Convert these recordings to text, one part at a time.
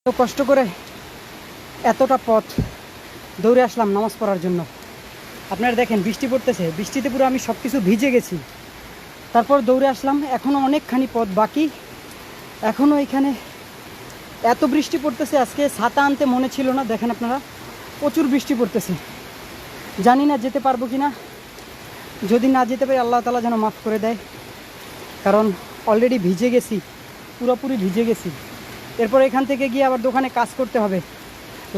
তো কষ্ট করে এতটা পথ দৌড়ে আসলাম নামাজ পড়ার জন্য। আপনারা দেখেন বৃষ্টি পড়তেছে, বৃষ্টিতে পুরো আমি সব কিছু ভিজে গেছি, তারপর দৌড়ে আসলাম। এখনও অনেকখানি পথ বাকি, এখনও এখানে এত বৃষ্টি পড়তেছে। আজকে ছাতা আনতে মনে ছিল না, দেখেন আপনারা প্রচুর বৃষ্টি পড়তেছে। জানি না যেতে পারবো কি না, যদি না যেতে পারি আল্লাহ তাআলা যেন মাফ করে দেয়, কারণ অলরেডি ভিজে গেছি, পুরোপুরি ভিজে গেছি। এরপর এখান থেকে গিয়ে আবার দোকানে কাজ করতে হবে।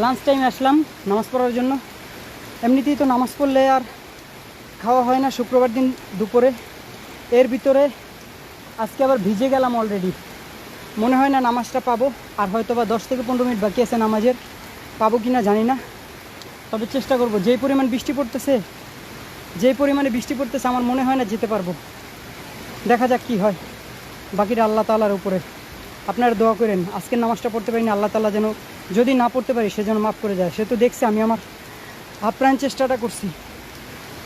লাঞ্চ টাইমে আসলাম নামাজ পড়ার জন্য। এমনিতেই তো নামাজ পড়লে আর খাওয়া হয় না শুক্রবার দিন দুপুরে, এর ভিতরে আজকে আবার ভিজে গেলাম অলরেডি। মনে হয় না নামাজটা পাবো, আর হয়তো বা 10 থেকে 15 মিনিট বাকি আছে নামাজের, পাবো কি না জানি না, তবে চেষ্টা করব। যেই পরিমাণে বৃষ্টি পড়তেছে আমার মনে হয় না যেতে পারবো। দেখা যাক কি হয়, বাকিটা আল্লাহ তাআলার উপরে। আপনারা দোয়া করেন আজকের নামাজটা পড়তে পারিনি, আল্লাহ তাআলা যেন, যদি না পড়তে পারি সে যেন মাফ করে যায়। সে তো দেখছে আমি আমার আপ্রাণ চেষ্টাটা করছি,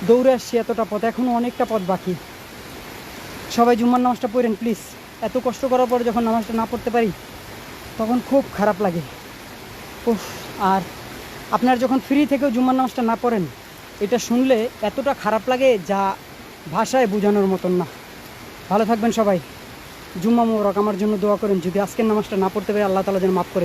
দৌড়ে আসছি এতটা পথ, এখনও অনেকটা পথ বাকি। সবাই জুম্মার নামাজটা পড়েন প্লিজ। এত কষ্ট করার পরে যখন নামাজটা না পড়তে পারি তখন খুব খারাপ লাগে। উফ। আর আপনারা যখন ফ্রি থেকেও জুম্মার নামাজটা না পড়েন, এটা শুনলে এতটা খারাপ লাগে যা ভাষায় বোঝানোর মতন না। ভালো থাকবেন সবাই, জুম্মা মোবারক। আমার জন্য দোয়া করেন, যদি আজকের নামাজটা না পড়তে পারি আল্লাহ তাআলা যেন মাফ করে।